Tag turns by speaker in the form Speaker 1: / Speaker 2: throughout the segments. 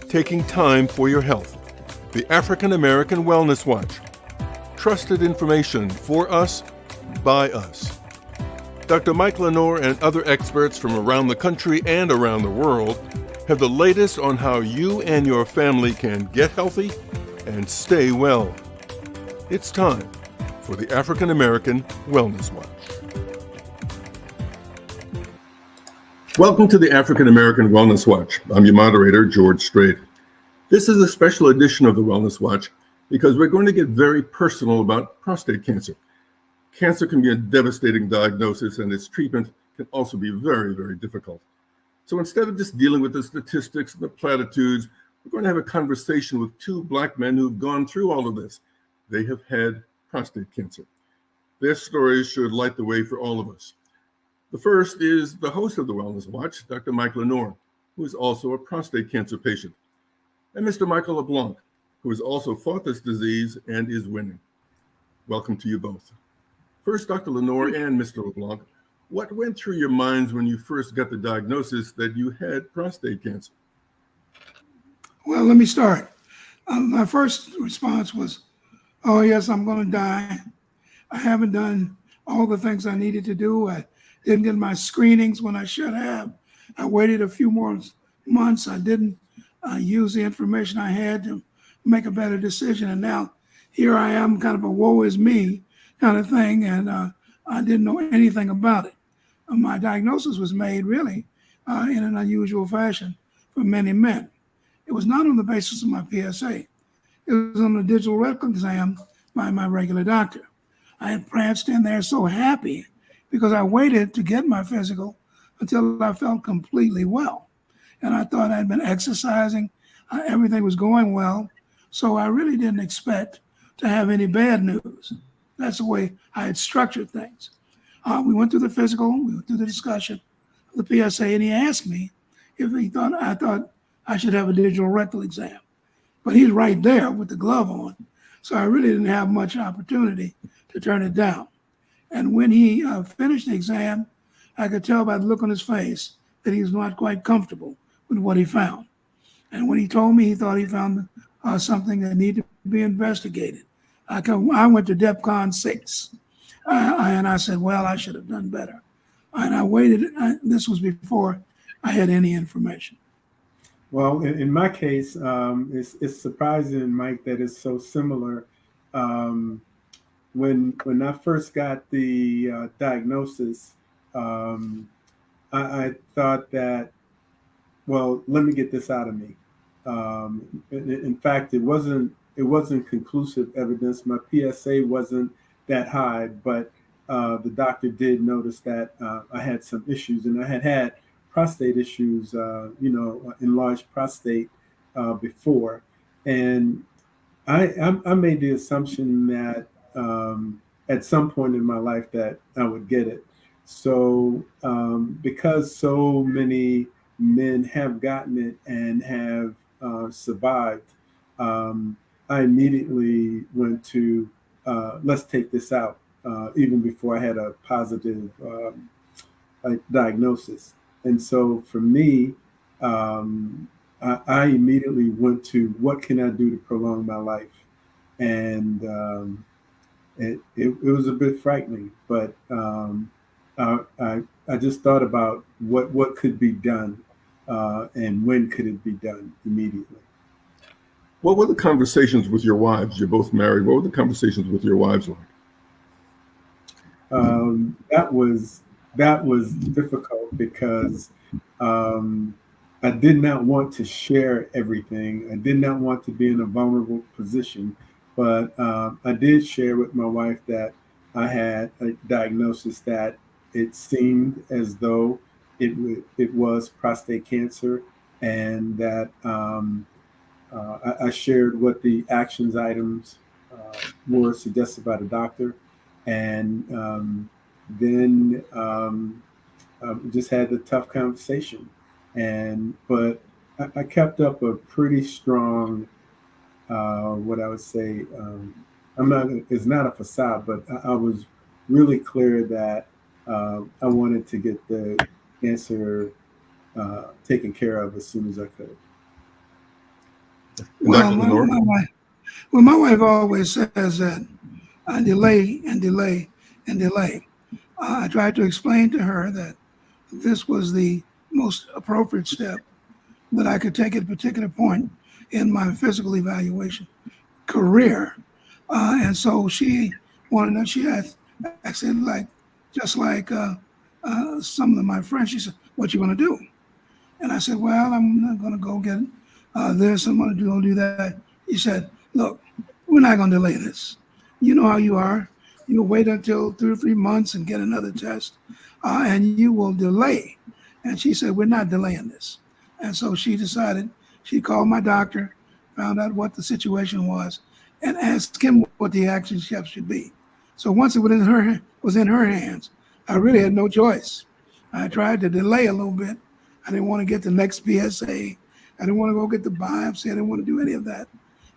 Speaker 1: Taking time for your health. The African American Wellness Watch. Trusted information for us, by us. Dr. Mike Lenore and other experts from around the country and around the world have the latest on how you and your family can get healthy and stay well. It's time for the African American Wellness Watch. Welcome to the African American Wellness Watch. I'm your moderator, George Strait. This is a special edition of the Wellness Watch because we're going to get very personal about prostate cancer. Cancer can be a devastating diagnosis, and its treatment can also be very, very difficult. So instead of just dealing with the statistics and the platitudes, we're going to have a conversation with two Black men who've gone through all of this. They have had prostate cancer. Their stories should light the way for all of us. The first is the host of the Wellness Watch, Dr. Mike Lenore, who is also a prostate cancer patient, and Mr. Michael LeBlanc, who has also fought this disease and is winning. Welcome to you both. First, Dr. Lenore and Mr. LeBlanc, what went through your minds when you first got the diagnosis that you had prostate cancer?
Speaker 2: Well, let me start. My first response was, oh yes, I'm going to die. I haven't done all the things I needed to do. I didn't get my screenings when I should have. I waited a few more months. I didn't use the information I had to make a better decision. And now here I am, kind of a woe is me kind of thing. And I didn't know anything about it. My diagnosis was made really in an unusual fashion for many men. It was not on the basis of my PSA. It was on a digital rectal exam by my regular doctor. I had pranced in there so happy because I waited to get my physical until I felt completely well. And I thought I'd been exercising, everything was going well. So I really didn't expect to have any bad news. That's the way I had structured things. We went through the physical, we went through the discussion of the PSA, and he asked me if I thought I should have a digital rectal exam. But he's right there with the glove on. So I really didn't have much opportunity to turn it down. And when he finished the exam, I could tell by the look on his face that he was not quite comfortable with what he found. And when he told me he thought he found something that needed to be investigated, I went to DEFCON 6. And I said, well, I should have done better. And I waited. This was before I had any information.
Speaker 3: Well, in my case, it's surprising, Mike, that it's so similar. When I first got the diagnosis, I thought that, well, let me get this out of me. In fact, it wasn't conclusive evidence. My PSA wasn't that high, but the doctor did notice that I had some issues, and I had prostate issues, enlarged prostate before, and I made the assumption that at some point in my life that I would get it. So because so many men have gotten it and have survived, I immediately went to let's take this out, even before I had a positive diagnosis. And so for me, I immediately went to what can I do to prolong my life? And it was a bit frightening, but I just thought about what could be done and when could it be done immediately.
Speaker 1: What were the conversations with your wives? You're both married. What were the conversations with your wives like?
Speaker 3: That was difficult because I did not want to share everything. I did not want to be in a vulnerable position, but I did share with my wife that I had a diagnosis that it seemed as though it was prostate cancer, and that I shared what the actions items were suggested by the doctor, and then just had the tough conversation. But I kept up a pretty strong, what I would say, it's not a facade, but I was really clear that I wanted to get the cancer taken care of as soon as I could.
Speaker 2: Well,
Speaker 1: Dr. Lenore?
Speaker 2: my wife always says that I delay and delay and delay. I tried to explain to her that this was the most appropriate step that I could take at a particular point in my physical evaluation career. And so she wanted to know, she asked, I said, like, just like some of my friends, she said, what you going to do? And I said, well, I'm not going to go get this. I'm going to do that. He said, look, we're not going to delay this. You know how you are. You'll wait until 2 or 3 months and get another test, and you will delay. And she said, we're not delaying this. And so she decided, she called my doctor, found out what the situation was, and asked him what the action steps should be. So once it was in her hands, I really had no choice. I tried to delay a little bit. I didn't want to get the next PSA. I didn't want to go get the biopsy. I didn't want to do any of that.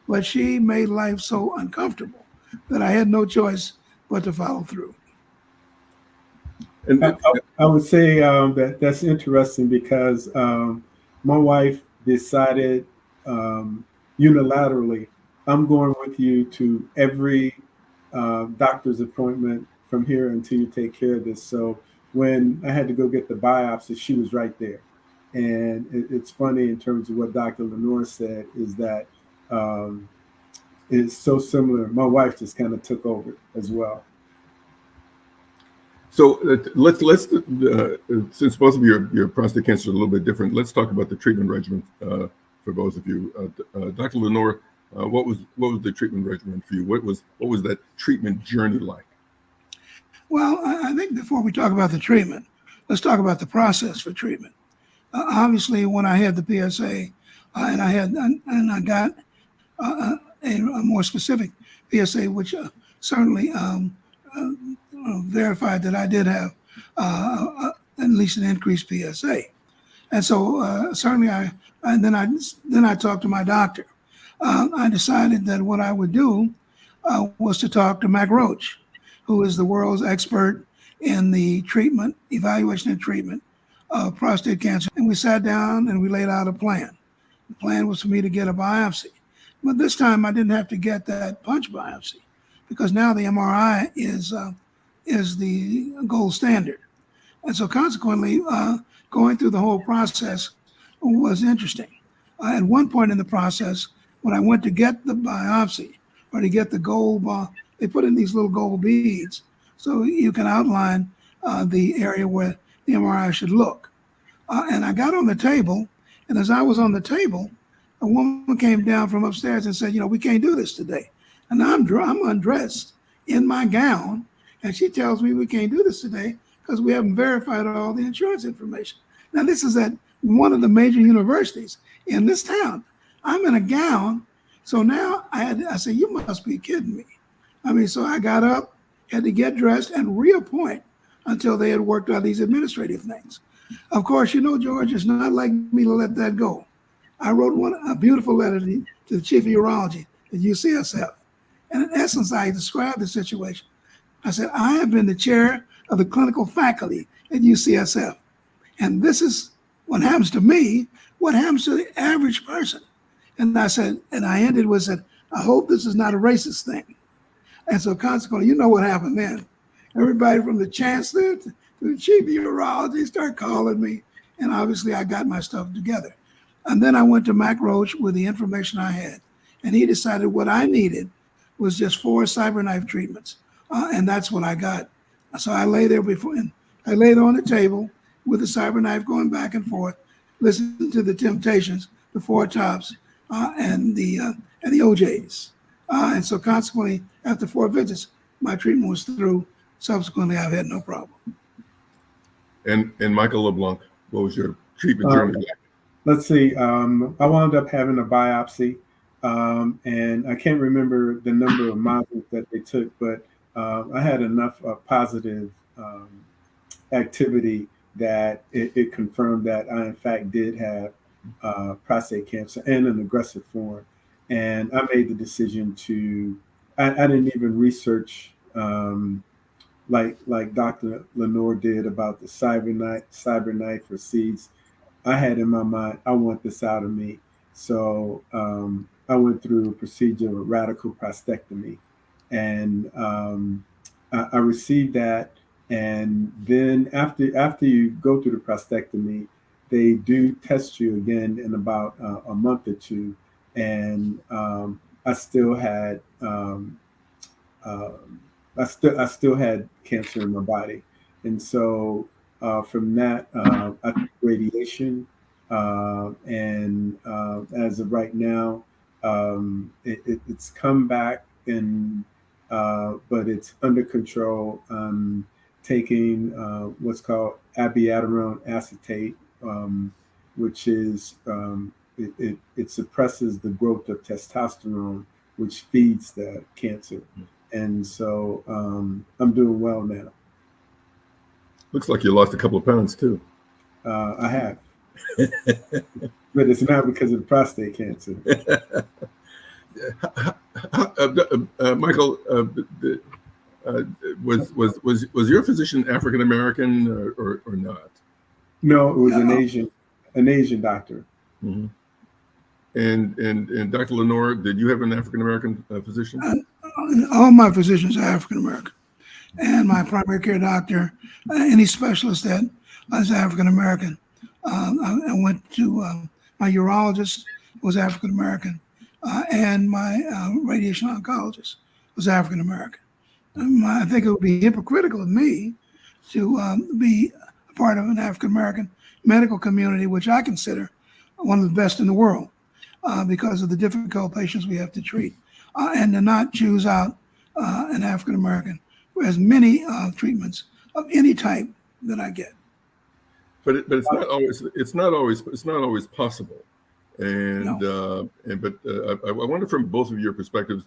Speaker 2: But she made life so uncomfortable that I had no choice but to follow through.
Speaker 1: And
Speaker 3: I would say that's interesting because my wife decided unilaterally, I'm going with you to every doctor's appointment from here until you take care of this. So when I had to go get the biopsy, she was right there. And it's funny in terms of what Dr. Lenore said is that it's so similar. My wife just kind of took over as well.
Speaker 1: so let's since both of your prostate cancer is a little bit different, let's talk about the treatment regimen for both of you. Dr. Lenore, what was the treatment regimen for you? What was that treatment journey like?
Speaker 2: Well, I think before we talk about the treatment, let's talk about the process for treatment. Obviously, when I had the PSA, and I got a more specific PSA, which certainly verified that I did have at least an increased PSA, and so certainly then I talked to my doctor. I decided that what I would do was to talk to Mac Roach, who is the world's expert in the treatment, evaluation and treatment of prostate cancer. And we sat down and we laid out a plan. The plan was for me to get a biopsy. But this time I didn't have to get that punch biopsy because now the MRI is the gold standard. And so consequently, going through the whole process was interesting. At one point in the process, when I went to get the biopsy or to get the gold, they put in these little gold beads so you can outline the area where the MRI should look. And I got on the table, and as I was on the table, a woman came down from upstairs and said, we can't do this today. And I'm undressed in my gown, and she tells me we can't do this today because we haven't verified all the insurance information. Now, this is at one of the major universities in this town. I'm in a gown, so now I said, you must be kidding me. So I got up, had to get dressed and reappoint until they had worked out these administrative things. Of course, George, it's not like me to let that go. I wrote a beautiful letter to the chief of urology at UCSF. And in essence, I described the situation. I said, I have been the chair of the clinical faculty at UCSF. And this is what happens to me, what happens to the average person. And I said, and I ended with, I hope this is not a racist thing. And so consequently, you know what happened then. Everybody from the chancellor to the chief of urology started calling me. And obviously I got my stuff together. And then I went to Mac Roach with the information I had. And he decided what I needed was just 4 CyberKnife treatments. And that's what I got. So I lay there and I laid on the table with the CyberKnife going back and forth, listening to the Temptations, the Four Tops, and the OJs. And so consequently, after 4 visits, my treatment was through. Subsequently, I've had no problem.
Speaker 1: And Michael LeBlanc, what was your treatment journey like?
Speaker 3: Let's see. I wound up having a biopsy, and I can't remember the number of modules that they took, but I had enough positive activity that it confirmed that I, in fact, did have prostate cancer and an aggressive form. And I made the decision I didn't even research like Dr. Lenore did about the CyberKnife or seeds. I had in my mind, I want this out of me. So I went through a procedure of radical prostatectomy, and I received that. And then after you go through the prostatectomy, they do test you again in about a month or two, and I still had uh, I still had cancer in my body, and so from that I took radiation, and as of right now, it's come back, and but it's under control. Taking what's called abiraterone acetate, which is it suppresses the growth of testosterone, which feeds the cancer. And so I'm doing well now.
Speaker 1: Looks like you lost a couple of pounds too.
Speaker 3: I have, but it's not because of prostate cancer.
Speaker 1: Michael, was your physician African American or not?
Speaker 3: No, it was an Asian doctor.
Speaker 1: Mm-hmm. And Dr. Lenore, did you have an African American physician?
Speaker 2: All my physicians are African American, and my primary care doctor, any specialist that is African American. I went to my urologist was African American, and my radiation oncologist was African American. I think it would be hypocritical of me to be a part of an African American medical community, which I consider one of the best in the world, because of the difficult patients we have to treat, and to not choose out an African American who has many treatments of any type that I get.
Speaker 1: But it's not always possible. And
Speaker 2: No.
Speaker 1: I wonder from both of your perspectives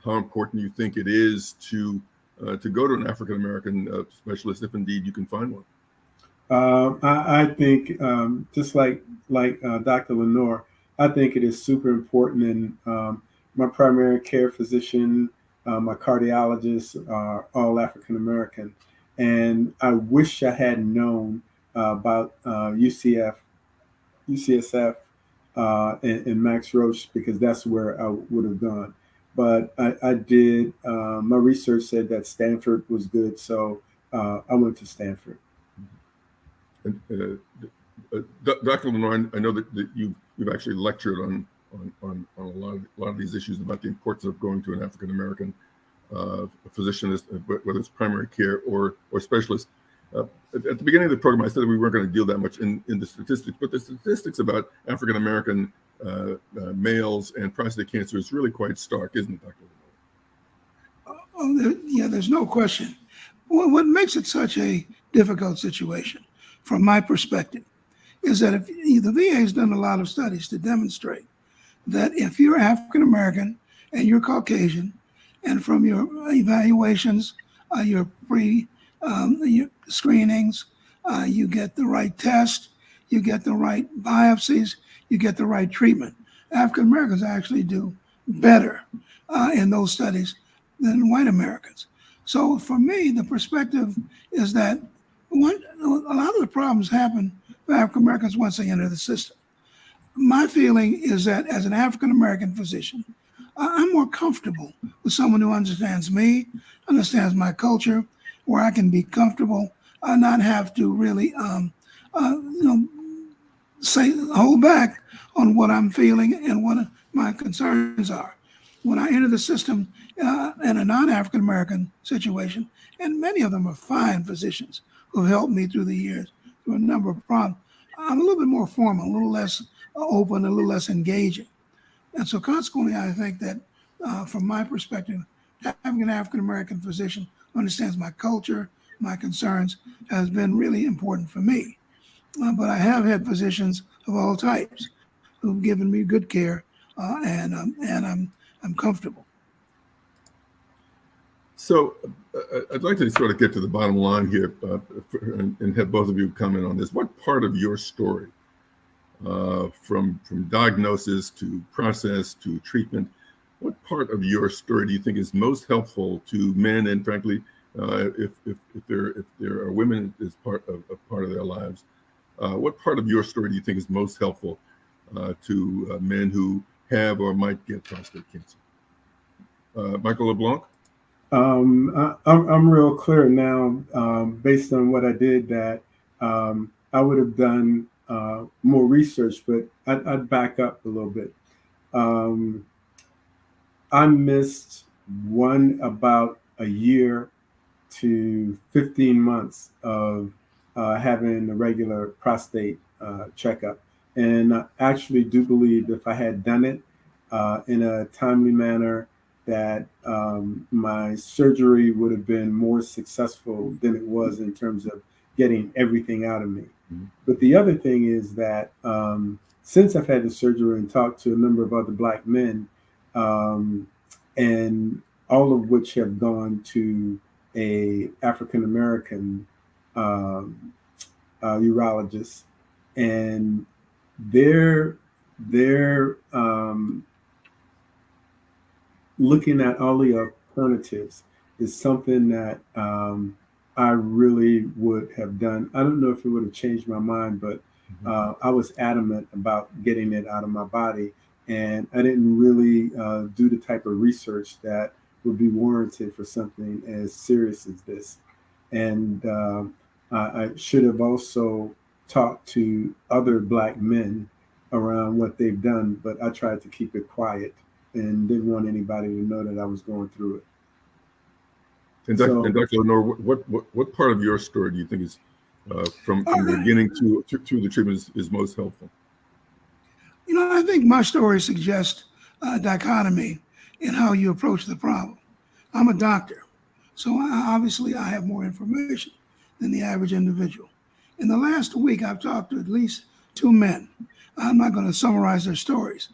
Speaker 1: how important you think it is to go to an African American specialist, if indeed you can find one.
Speaker 3: I think just like Dr. Lenore, I think it is super important. And my primary care physician, my cardiologists are all African American. And I wish I had known about UCSF and Max Roach, because that's where I would have gone. But I did. My research said that Stanford was good, so I went to Stanford.
Speaker 1: Dr. Lenore, I know that you've actually lectured on a lot of these issues about the importance of going to an African American physician, whether it's primary care or specialist. At the beginning of the program, I said that we weren't going to deal that much in the statistics, but the statistics about African American males and prostate cancer is really quite stark, isn't it, Dr.
Speaker 2: Lenore? Yeah, there's no question. What makes it such a difficult situation, from my perspective, is that if the VA has done a lot of studies to demonstrate that if you're African American and you're Caucasian, and from your evaluations, your your screenings, you get the right test, you get the right biopsies, you get the right treatment. African Americans actually do better in those studies than white Americans. So for me, the perspective is that a lot of the problems happen for African Americans once they enter the system. My feeling is that as an African American physician, I'm more comfortable with someone who understands me, understands my culture, where I can be comfortable, not have to really, hold back on what I'm feeling and what my concerns are. When I enter the system in a non-African American situation, and many of them are fine physicians who've helped me through the years through a number of problems, I'm a little bit more formal, a little less open, a little less engaging. And so consequently, I think that from my perspective, having an African American physician who understands my culture, my concerns, has been really important for me. But I have had physicians of all types who've given me good care, and I'm comfortable.
Speaker 1: So I'd like to sort of get to the bottom line here and have both of you comment on this. What part of your story, from diagnosis to process to treatment, what part of your story do you think is most helpful to men, and frankly, if there are women as part of their lives, What part of your story do you think is most helpful to men who have or might get prostate cancer? Michael LeBlanc?
Speaker 3: I'm real clear now, based on what I did, that I would have done more research, but I'd back up a little bit. I missed about a year to 15 months of having a regular prostate checkup. And I actually do believe if I had done it in a timely manner, that my surgery would have been more successful than it was in terms of getting everything out of me. Mm-hmm. But the other thing is that since I've had the surgery and talked to a number of other Black men, and all of which have gone to a African American urologist, and they're looking at all the alternatives is something that I really would have done. I don't know if it would have changed my mind, but I was adamant about getting it out of my body. And I didn't really do the type of research that would be warranted for something as serious as this. And I should have also talked to other Black men around what they've done, but I tried to keep it quiet and didn't want anybody to know that I was going through it.
Speaker 1: And Dr. Lenore, what part of your story do you think is from the beginning to the treatment is most helpful?
Speaker 2: You know, I think my story suggests a dichotomy in how you approach the problem. I'm a doctor, so obviously I have more information than the average individual. In the last week, I've talked to at least 2 men. I'm not going to summarize their stories,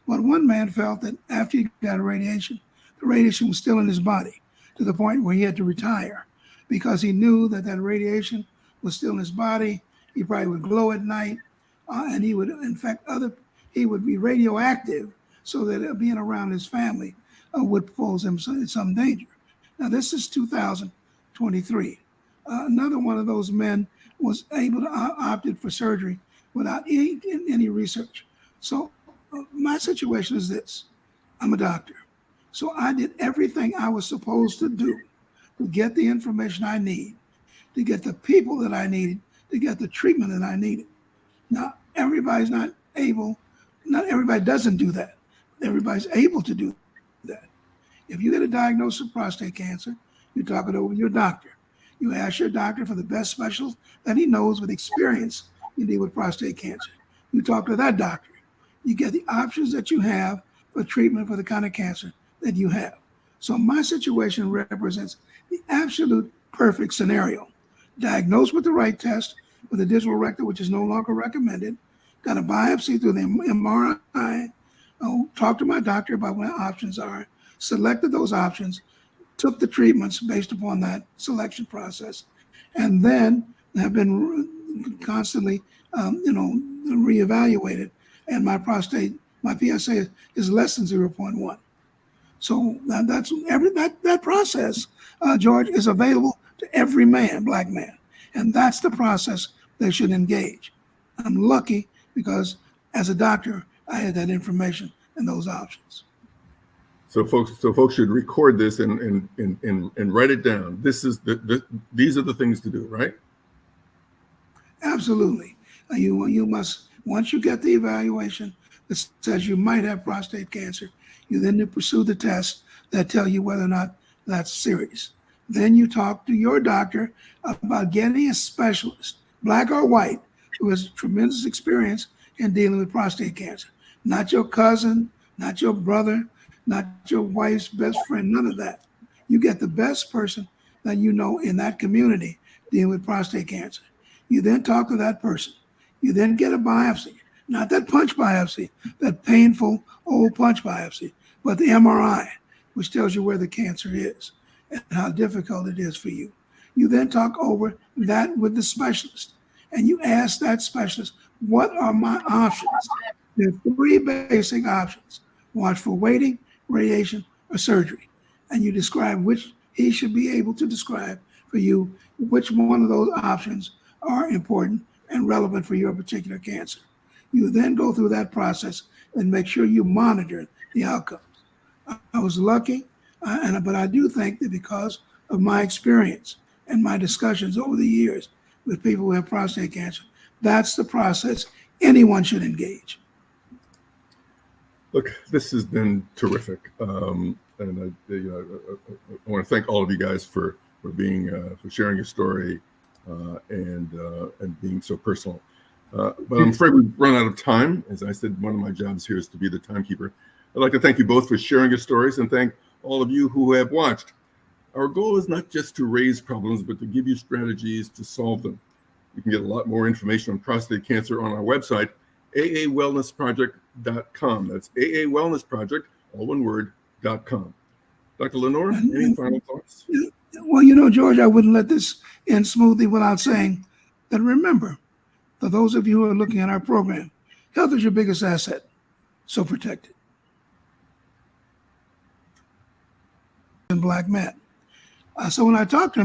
Speaker 2: but one man felt that after he got radiation, the radiation was still in his body to the point where he had to retire because he knew that that radiation was still in his body. He probably would glow at night, and he would infect other. He would be radioactive, so that being around his family would pose him some danger. Now, this is 2023. Another one of those men was able to opted for surgery without any research. So my situation is this. I'm a doctor. So I did everything I was supposed to do to get the information I need, to get the people that I needed, to get the treatment that I needed. Now, everybody's not everybody doesn't do that. Everybody's able to do that. If you get a diagnosis of prostate cancer, you talk it over with your doctor. You ask your doctor for the best specialist that he knows with experience in dealing with prostate cancer. You talk to that doctor. You get the options that you have for treatment for the kind of cancer that you have. So my situation represents the absolute perfect scenario. Diagnosed with the right test, with a digital rectal, which is no longer recommended, got a biopsy through the MRI, talked to my doctor about what options are, selected those options, took the treatments based upon that selection process, and then have been constantly, reevaluated. And my PSA is less than 0.1. So that process, George, is available to every man, Black man, and that's the process they should engage. I'm lucky because as a doctor, I had that information and those options.
Speaker 1: So folks should record this and write it down. These are the things to do, right?
Speaker 2: Absolutely. You must, once you get the evaluation that says you might have prostate cancer, you then pursue the tests that tell you whether or not that's serious. Then you talk to your doctor about getting a specialist, Black or white, who has tremendous experience in dealing with prostate cancer. Not your cousin, not your brother, not your wife's best friend, none of that. You get the best person that you know in that community dealing with prostate cancer. You then talk to that person. You then get a biopsy, not that punch biopsy, that painful old punch biopsy, but the MRI, which tells you where the cancer is and how difficult it is for you. You then talk over that with the specialist, and you ask that specialist, what are my options? There are 3 basic options: watchful waiting, radiation, or surgery. And you describe which he should be able to describe for you which one of those options are important and relevant for your particular cancer. You then go through that process and make sure you monitor the outcomes. I was lucky, but I do think that because of my experience and my discussions over the years with people who have prostate cancer, that's the process anyone should engage.
Speaker 1: Look, this has been terrific, and I want to thank all of you guys for sharing your story and being so personal. But I'm afraid we've run out of time. As I said, one of my jobs here is to be the timekeeper. I'd like to thank you both for sharing your stories and thank all of you who have watched. Our goal is not just to raise problems, but to give you strategies to solve them. You can get a lot more information on prostate cancer on our website, aawellnessproject.com. That's aawellnessproject, all one word, .com. Dr. Lenore, any final thoughts?
Speaker 2: Well, George, I wouldn't let this end smoothly without saying that remember, for those of you who are looking at our program, health is your biggest asset, so protect it. And Black men. So when I talk to